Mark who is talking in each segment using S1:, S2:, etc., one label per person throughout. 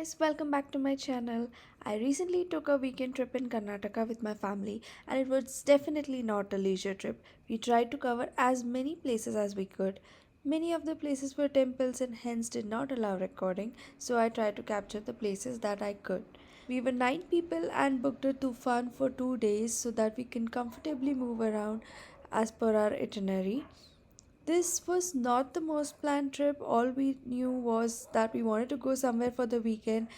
S1: guys, welcome back to my channel. I recently took a weekend trip in Karnataka with my family and it was definitely not a leisure trip. We tried to cover as many places as we could. Many of the places were temples and hence did not allow recording, so I tried to capture the places that I could. We were 9 people and booked a tufan for 2 days so that we can comfortably move around as per our itinerary. This was not the most planned trip. All we knew was that we wanted to go somewhere for the weekend.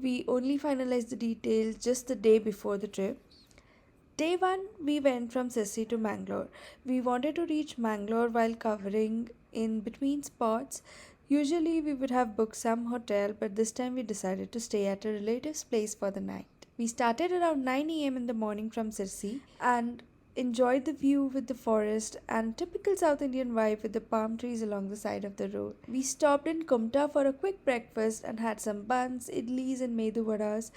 S1: We only finalized the details just the day before the trip. Day 1, we went from Sissi to Mangalore. We wanted to reach Mangalore while covering in between spots. Usually, we would have booked some hotel, but this time we decided to stay at a relative's place for the night. We started around 9 a.m. in the morning from Sirsi and enjoyed the view with the forest and typical South Indian vibe with the palm trees along the side of the road. We stopped in Kumta for a quick breakfast and had some buns, idlis and medu vadas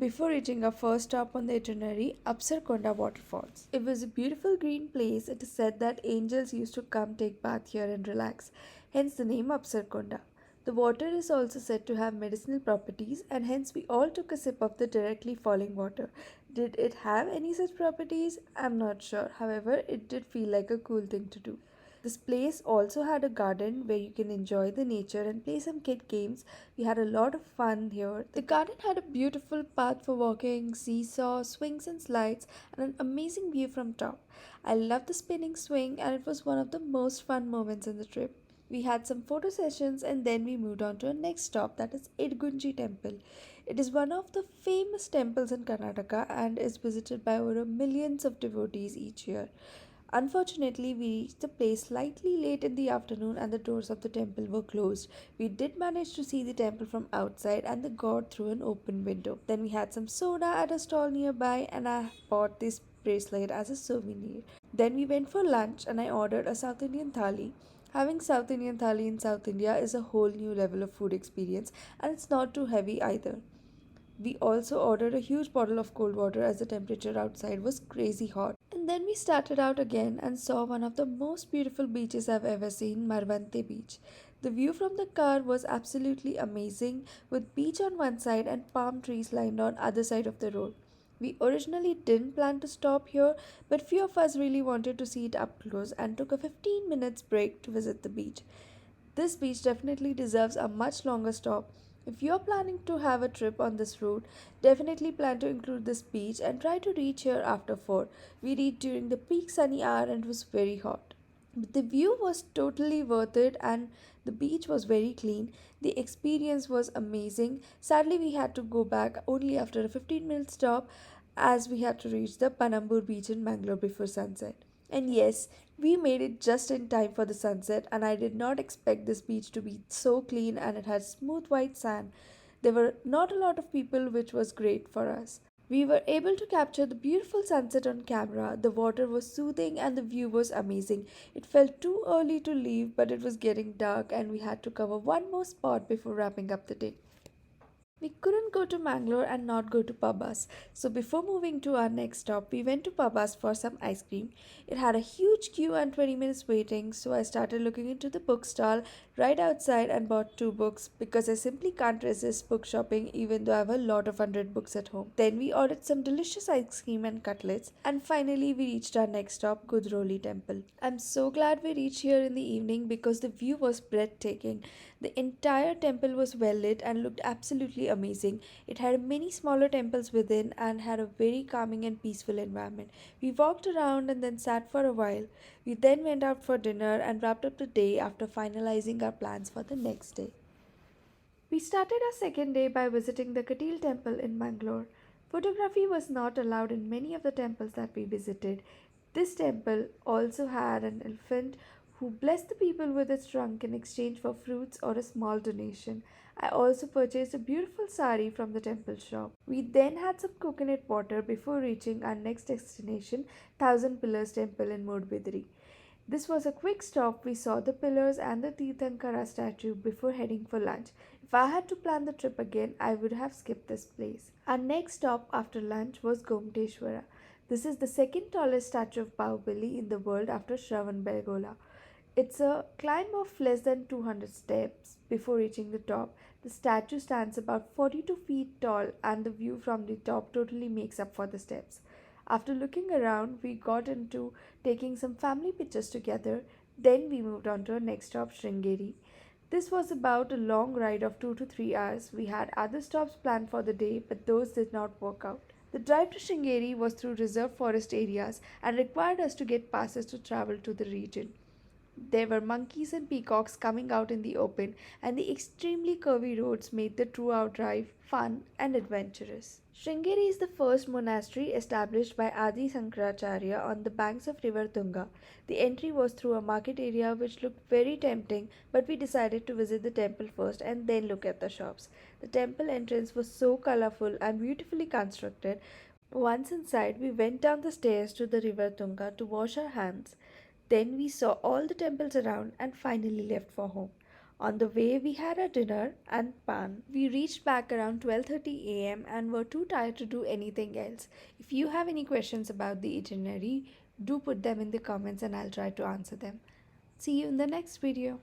S1: before reaching our first stop on the itinerary, Apsarkonda Waterfalls. It was a beautiful green place. It is said that angels used to come take bath here and relax, hence the name Apsarkonda. The water is also said to have medicinal properties and hence we all took a sip of the directly falling water. Did it have any such properties? I'm not sure. However, it did feel like a cool thing to do. This place also had a garden where you can enjoy the nature and play some kid games. We had a lot of fun here. The garden had a beautiful path for walking, seesaw, swings and slides, and an amazing view from top. I loved the spinning swing and it was one of the most fun moments in the trip. We had some photo sessions and then we moved on to our next stop, that is Idgunji Temple. It is one of the famous temples in Karnataka and is visited by over millions of devotees each year. Unfortunately, we reached the place slightly late in the afternoon and the doors of the temple were closed. We did manage to see the temple from outside and the god through an open window. Then we had some soda at a stall nearby and I bought this bracelet as a souvenir. Then we went for lunch and I ordered a South Indian thali. Having South Indian thali in South India is a whole new level of food experience and it's not too heavy either. We also ordered a huge bottle of cold water as the temperature outside was crazy hot. And then we started out again and saw one of the most beautiful beaches I've ever seen, Marvante Beach. The view from the car was absolutely amazing with beach on one side and palm trees lined on other side of the road. We originally didn't plan to stop here, but few of us really wanted to see it up close and took a 15 minutes break to visit the beach. This beach definitely deserves a much longer stop. If you're planning to have a trip on this route, definitely plan to include this beach and try to reach here after 4. We reached during the peak sunny hour and it was very hot. But the view was totally worth it and the beach was very clean. The experience was amazing. Sadly, we had to go back only after a 15-minute stop as we had to reach the Panambur beach in Mangalore before sunset. And yes, we made it just in time for the sunset, and I did not expect this beach to be so clean and it had smooth white sand. There were not a lot of people, which was great for us. We were able to capture the beautiful sunset on camera. The water was soothing and the view was amazing. It felt too early to leave, but it was getting dark and we had to cover one more spot before wrapping up the day. We couldn't go to Mangalore and not go to Pabbas. So before moving to our next stop, we went to Pabbas for some ice cream. It had a huge queue and 20 minutes waiting, so I started looking into the bookstall right outside and bought 2 books because I simply can't resist book shopping even though I have a lot of 100 books at home. Then we ordered some delicious ice cream and cutlets and finally we reached our next stop, Kudroli Temple. I'm so glad we reached here in the evening because the view was breathtaking. The entire temple was well lit and looked absolutely amazing. It had many smaller temples within and had a very calming and peaceful environment. We walked around and then sat for a while. We then went out for dinner and wrapped up the day after finalizing our plans for the next day. We started our second day by visiting the Katil temple in Mangalore. Photography was not allowed in many of the temples that we visited. This temple also had an elephant who blessed the people with its trunk in exchange for fruits or a small donation. I also purchased a beautiful sari from the temple shop. We then had some coconut water before reaching our next destination, Thousand Pillars Temple in Modbidri. This was a quick stop. We saw the pillars and the Tirthankara statue before heading for lunch. If I had to plan the trip again, I would have skipped this place. Our next stop after lunch was Gomteshwara. This is the second tallest statue of Bahubali in the world after Shravan Belgola. It's a climb of less than 200 steps before reaching the top. The The statue stands about 42 feet tall, and the view from the top totally makes up for the steps. After looking around, we got into taking some family pictures together. Then we moved on to our next stop, Sringeri. This was about a long ride of 2 to 3 hours. We had other stops planned for the day, but those did not work out. The drive to Sringeri was through reserved forest areas and required us to get passes to travel to the region. There were monkeys and peacocks coming out in the open, and the extremely curvy roads made the throughout drive fun and adventurous. Sringeri is the first monastery established by Adi Sankaracharya on the banks of river Tunga. The entry was through a market area which looked very tempting, but we decided to visit the temple first and then look at the shops. The temple entrance was so colorful and beautifully constructed. Once inside, we went down the stairs to the river Tunga to wash our hands. Then we saw all the temples around and finally left for home. On the way, we had our dinner and pan. We reached back around 12:30 a.m. and were too tired to do anything else. If you have any questions about the itinerary, do put them in the comments and I'll try to answer them. See you in the next video.